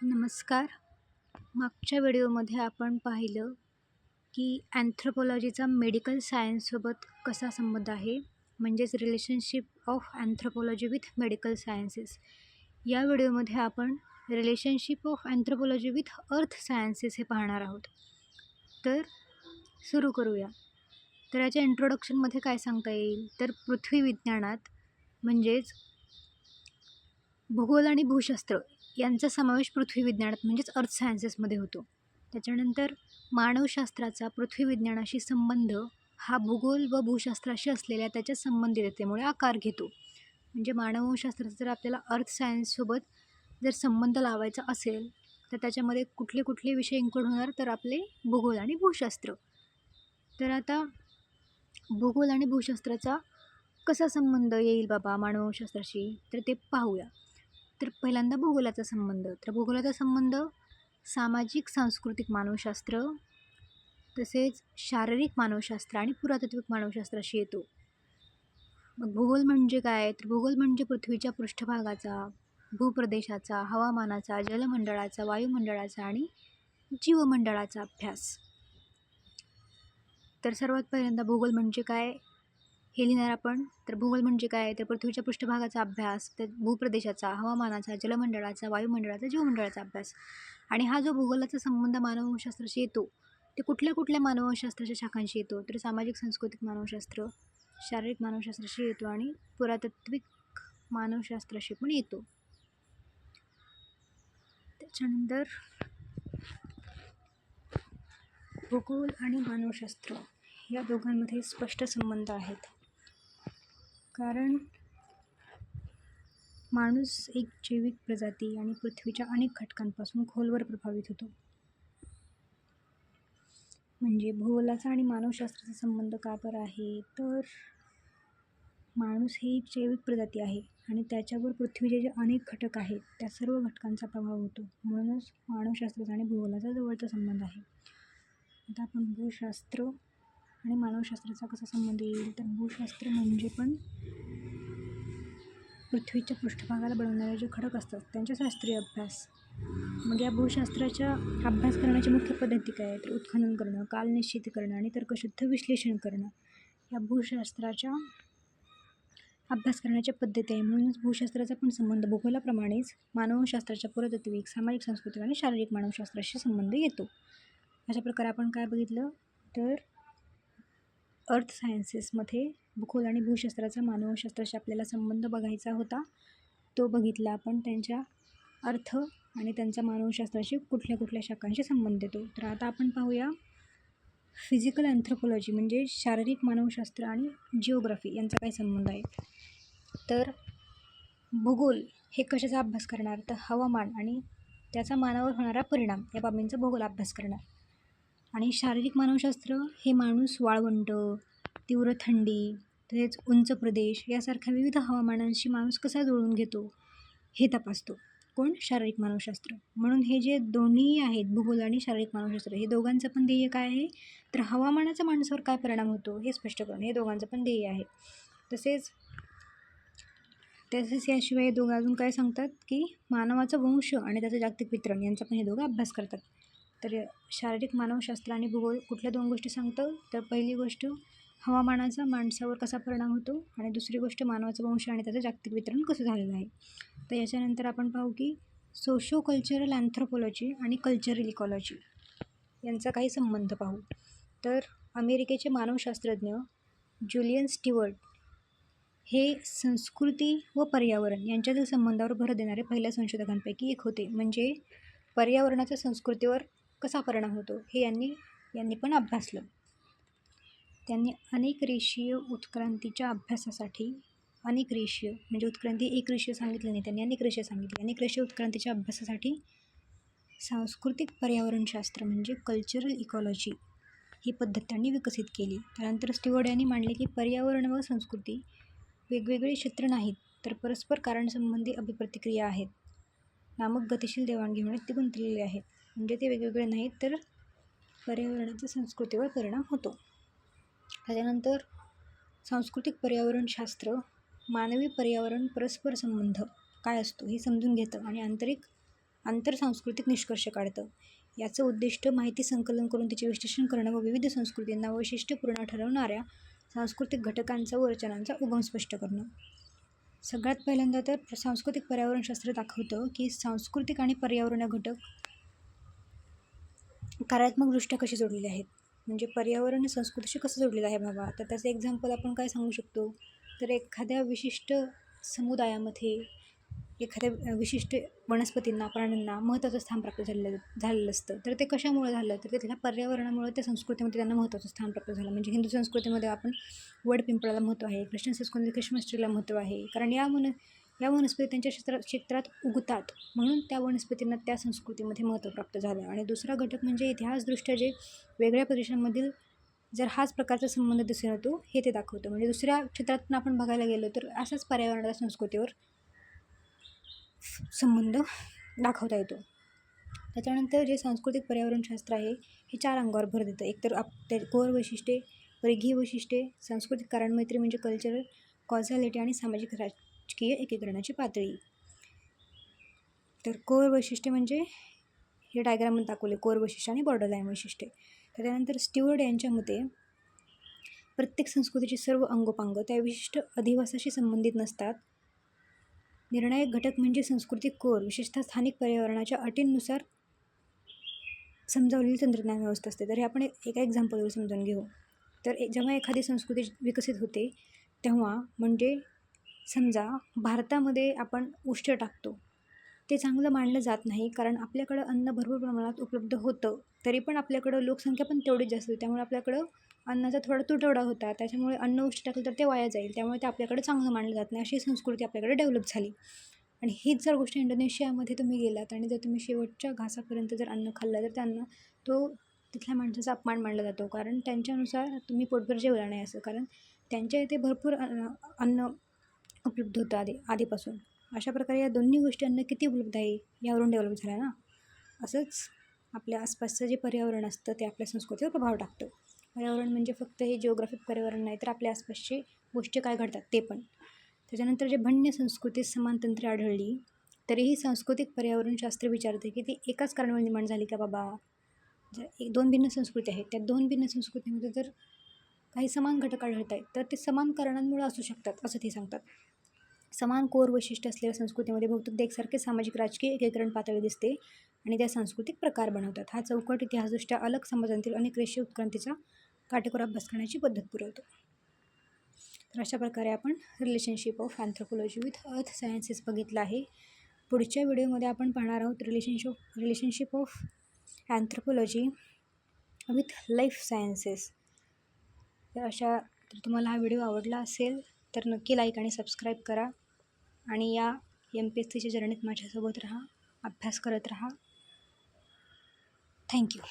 नमस्कार. मागच्या व्हिडिओमध्ये आपण पाहिलं की अँथ्रोपॉलॉजीचा मेडिकल सायन्ससोबत कसा संबंध आहे, म्हणजेच relationship of anthropology with medical sciences. या व्हिडिओमध्ये आपण relationship of anthropology with earth sciences हे पाहणार आहोत. तर सुरू करूया. तर याच्या इंट्रोडक्शनमध्ये काय सांगता येईल, तर पृथ्वी विज्ञानात म्हणजेच भूगोल आणि भूशास्त्र यांचा समावेश पृथ्वी विज्ञानात म्हणजेच अर्थ सायन्सेसमध्ये होतो. त्याच्यानंतर मानवशास्त्राचा पृथ्वी विज्ञानाशी संबंध हा भूगोल व भूशास्त्राशी असलेल्या त्याच्या संबंधिततेमुळे आकार घेतो. म्हणजे मानवशास्त्राचा जर आपल्याला अर्थ सायन्ससोबत जर संबंध लावायचा असेल तर त्याच्यामध्ये कुठले कुठले विषय इन्क्लूड होणार, तर आपले भूगोल आणि भूशास्त्र. तर आता भूगोल आणि भूशास्त्राचा कसा संबंध येईल बाबा मानवशास्त्राशी, तर ते पाहूया. तर पहिल्यांदा भूगोलाचा संबंध. तर भूगोलाचा संबंध सामाजिक सांस्कृतिक मानवशास्त्र, तसेच शारीरिक मानवशास्त्र आणि पुरातात्विक मानवशास्त्राशी येतो. मग भूगोल म्हणजे काय, तर भूगोल म्हणजे पृथ्वीच्या पृष्ठभागाचा, भूप्रदेशाचा, हवामानाचा, जलमंडळाचा, वायुमंडळाचा आणि जीवमंडळाचा अभ्यास. तर सर्वात पहिल्यांदा भूगोल म्हणजे काय हे लिहिणार आपण. तर भूगोल म्हणजे काय, तर पृथ्वीच्या पृष्ठभागाचा अभ्यास, तर भूप्रदेशाचा, हवामानाचा, जलमंडळाचा, वायुमंडळाचा, जीवमंडळाचा अभ्यास. आणि हा जो भूगोलाचा संबंध मानवशास्त्राशी येतो ते कुठल्या कुठल्या मानवशास्त्राच्या शाखांशी येतो, तर सामाजिक सांस्कृतिक मानवशास्त्र, शारीरिक मानवशास्त्राशी येतो आणि पुरातात्विक मानवशास्त्राशी पण येतो. त्याच्यानंतर भूगोल आणि मानवशास्त्र या दोघांमध्ये स्पष्ट संबंध आहेत, कारण माणूस एक जैविक प्रजाती आणि पृथ्वीच्या अनेक घटकांपासून खोलवर प्रभावित होतो. म्हणजे भूगोलाचा आणि मानवशास्त्राचा संबंध का बरं आहे, तर माणूस ही एक जैविक प्रजाती आहे आणि त्याच्यावर पृथ्वीचे जे अनेक घटक आहेत त्या सर्व घटकांचा प्रभाव होतो. म्हणूनच मानवशास्त्राचा आणि भूगोलाचा जवळचा संबंध आहे. आता आपण भूशास्त्र आणि मानवशास्त्राचा कसा संबंध येईल, तर भूशास्त्र म्हणजे पण पृथ्वीच्या पृष्ठभागाला बनवणारे जे खडक असतात त्यांचा शास्त्रीय अभ्यास. मग या भूशास्त्राच्या अभ्यास करण्याची मुख्य पद्धती काय, तर उत्खनन करणं, काल निश्चित करणं आणि तर्कशुद्ध विश्लेषण करणं या भूशास्त्राच्या अभ्यास करण्याच्या पद्धती आहे. म्हणूनच भूशास्त्राचा पण संबंध भूगोलाप्रमाणेच मानवशास्त्राच्या पुरातात्विक, सामाजिक, सांस्कृतिक आणि शारीरिक मानवशास्त्राशी संबंध येतो. अशा प्रकारे आपण काय बघितलं, तर अर्थ सायन्सेसमध्ये भूगोल आणि भूशास्त्राचा मानवशास्त्राशी आपल्याला संबंध बघायचा होता. तो बघितला आपण. त्यांच्या अर्थ आणि त्यांचा मानवशास्त्राशी कुठल्या कुठल्या शाखांशी संबंध येतो. तर आता आपण पाहूया फिजिकल अँथ्रोपॉलॉजी म्हणजे शारीरिक मानवशास्त्र आणि जिओग्राफी यांचा काय संबंध आहे. तर भूगोल हे कशाचा अभ्यास करणार, तर हवामान आणि त्याचा मानवावर होणारा परिणाम या बाबींचा भूगोल अभ्यास करणार. आणि शारीरिक मानवशास्त्र हे माणूस वाळवंट, तीव्र थंडी, तसेच उंच प्रदेश यासारख्या विविध हवामानांशी माणूस कसा जुळवून घेतो हे तपासतो. कोण, शारीरिक मानवशास्त्र. म्हणून हे जे दोन्ही आहेत भूगोल आणि शारीरिक मानवशास्त्र, हे दोघांचं पण ध्येय काय आहे, तर हवामानाचा माणसावर काय परिणाम होतो हे स्पष्ट करणं हे दोघांचं पण ध्येय आहे. तसेच याशिवाय हे दोघं अजून काय सांगतात की मानवाचा वंश आणि त्याचं जागतिक वितरण यांचा पण हे दोघं अभ्यास करतात. तर शारीरिक मानवशास्त्र आणि भूगोल कुठल्या दोन गोष्टी सांगतं, तर पहिली गोष्ट हवामानाचा माणसावर कसा परिणाम होतो आणि दुसरी गोष्ट मानवाचा वंश आणि त्याचं जागतिक वितरण कसं झालेलं आहे. तर याच्यानंतर आपण पाहू की सोशो कल्चरल अँथ्रोपॉलॉजी आणि कल्चरल इकॉलॉजी यांचा काही संबंध पाहू. तर अमेरिकेचे मानवशास्त्रज्ञ ज्युलियन स्टीवर्ट हे संस्कृती व पर्यावरण यांच्यातील संबंधावर भर देणारे पहिल्या संशोधकांपैकी एक होते. म्हणजे पर्यावरणाचा संस्कृतीवर कसा परिणाम होतो हे यांनी पण अभ्यासलं. त्यांनी अनेक रेषीय उत्क्रांतीच्या अभ्यासासाठी अनेक रेषीय म्हणजे उत्क्रांती एक रेषीय सांगितलं नाही, त्यांनी अनेक रेषीय सांगितली. अनेक रेषीय उत्क्रांतीच्या अभ्यासासाठी सांस्कृतिक पर्यावरणशास्त्र म्हणजे कल्चरल इकॉलॉजी ही पद्धत त्यांनी विकसित केली. त्यानंतर स्टीवर्ट यांनी मांडले की पर्यावरण व संस्कृती वेगवेगळे क्षेत्र नाहीत, तर परस्पर कारणसंबंधी अभिप्रतिक्रिया आहेत. नामक गतिशील देवाणघेवाणीत ते गुंतलेले आहेत. म्हणजे ते वेगवेगळे नाहीत, तर पर्यावरणाचा संस्कृतीवर परिणाम होतो. त्याच्यानंतर सांस्कृतिक पर्यावरणशास्त्र मानवी पर्यावरण परस्पर संबंध काय असतो हे समजून घेतं आणि आंतरसांस्कृतिक निष्कर्ष काढतं. याचं उद्दिष्ट माहिती संकलन करून तिचे विश्लेषण करणं व विविध संस्कृतींना वैशिष्ट्यपूर्ण ठरवणाऱ्या सांस्कृतिक घटकांचा व रचनांचा उगम स्पष्ट करणं. सगळ्यात पहिल्यांदा तर सांस्कृतिक पर्यावरणशास्त्र दाखवतं की सांस्कृतिक आणि पर्यावरणीय घटक कार्यात्मकदृष्ट्या कसे जोडलेले आहेत. म्हणजे पर्यावरण संस्कृतीशी कसं जोडलेलं आहे बाबा. तर त्याचं एक्झाम्पल आपण काय सांगू शकतो, तर एखाद्या विशिष्ट समुदायामध्ये एखाद्या विशिष्ट वनस्पतींना, प्राण्यांना महत्त्वाचं स्थान प्राप्त झालेलं असतं. तर ते कशामुळे झालं, तर तिथल्या पर्यावरणामुळे त्या संस्कृतीमध्ये त्यांना महत्त्वाचं स्थान प्राप्त झालं. म्हणजे हिंदू संस्कृतीमध्ये आपण वडपिंपळाला महत्त्व आहे, ख्रिश्चन संस्कृतीमध्ये ख्रिसमस ट्रीला महत्त्व आहे, कारण या वनस्पती त्यांच्या क्षेत्रात उगतात, म्हणून त्या वनस्पतींना त्या संस्कृतीमध्ये महत्त्व प्राप्त झालं. आणि दुसरा घटक म्हणजे इतिहासदृष्ट्या जे वेगळ्या प्रदेशांमधील जर हाच प्रकारचा संबंध दिसून येतो हे ते दाखवतं. म्हणजे दुसऱ्या क्षेत्रातून आपण बघायला गेलो तर असाच पर्यावरणाच्या संस्कृतीवर संबंध दाखवता येतो. त्याच्यानंतर जे सांस्कृतिक पर्यावरणशास्त्र आहे हे 4 अंगावर भर देतं. एकतर कोर वैशिष्ट्ये, परिघीय वैशिष्ट्ये, सांस्कृतिक कारणमैत्री म्हणजे कल्चरल कॉझॅलिटी आणि सामाजिक राजकीय एकीकरणाची पातळी. तर कोर वैशिष्ट्ये म्हणजे हे डायग्राममध्ये दाखवले, कोर वैशिष्ट्य आणि बॉर्डरलाईन वैशिष्ट्ये. त्याच्यानंतर स्टीवर्ड यांच्या मते प्रत्येक संस्कृतीची सर्व अंगोपांग त्या विशिष्ट अधिवासाशी संबंधित नसतात. निर्णायक घटक म्हणजे सांस्कृतिक कोर, विशेषतः स्थानिक पर्यावरणाच्या अटींनुसार समजावलेली तंत्रज्ञान व्यवस्था असते. तर हे आपण एका एक्झाम्पलवर समजून घेऊ. तर जेव्हा एखादी संस्कृती विकसित होते तेव्हा, म्हणजे समजा भारतामध्ये आपण उष्ट टाकतो, ते चांगलं मानलं जात नाही, कारण आपल्याकडं अन्न भरपूर प्रमाणात उपलब्ध होतं, तरी पण आपल्याकडं लोकसंख्या पण तेवढीच जास्त होती, त्यामुळे आपल्याकडं अन्नाचा थोडा तुटवडा होता. त्याच्यामुळे अन्न उष्ट टाकलं तर ते वाया जाईल, त्यामुळे ते आपल्याकडे चांगलं मानलं जात नाही, अशी संस्कृती आपल्याकडे डेव्हलप झाली. आणि हीच जर गोष्ट इंडोनेशियामध्ये तुम्ही गेलात आणि जर तुम्ही शेवटच्या घासापर्यंत जर अन्न खाल्लं तर त्यांना तो तिथल्या माणसाचा अपमान मानला जातो, कारण त्यांच्यानुसार तुम्ही पोटभर जेवला नाही असं, कारण त्यांच्या इथे भरपूर अन्न उपलब्ध होतं आधीपासून. अशा प्रकारे या दोन्ही गोष्टी अन्न किती उपलब्ध आहे यावरून डेव्हलप झाला ना. असंच आपल्या आसपासचं जे पर्यावरण असतं ते आपल्या संस्कृतीवर प्रभाव टाकतं. पर्यावरण म्हणजे फक्त हे जिओग्राफिक पर्यावरण नाही, तर आपल्या आसपासची गोष्टी काय घडतात ते पण. त्याच्यानंतर जे भण्य संस्कृतीत समान तंत्रे आढळली, तरीही सांस्कृतिक पर्यावरणशास्त्र विचारते की ती एकाच कारणामुळे निर्माण झाली का बाबा. जर 2 भिन्न संस्कृती आहेत, त्या 2 भिन्न संस्कृतीमध्ये जर काही समान घटक आढळत आहेत तर ते समान कारणांमुळे असू शकतात असं ते सांगतात. समान कोर वैशिष्ट्य असलेल्या संस्कृतीमध्ये बहुतेक एकसारखे सामाजिक राजकीय एकीकरण पातळी दिसते आणि त्या सांस्कृतिक प्रकार बनवतात. हा चौकट इतिहासदृष्ट्या अलग समाजांतील अनेक रेषीय उत्क्रांतीचा काटेकोर अभ्यास करण्याची पद्धत पुरवतो. तर अशा प्रकारे आपण relationship of anthropology with earth sciences बघितलं आहे. पुढच्या व्हिडिओमध्ये आपण पाहणार आहोत relationship of anthropology with life sciences. तर तुम्हाला हा व्हिडिओ आवडला असेल तर नक्की लाईक आणि सबस्क्राईब करा आणि या MPSCच्या जर्नीत माझ्यासोबत राहा, अभ्यास करत राहा. थँक्यू.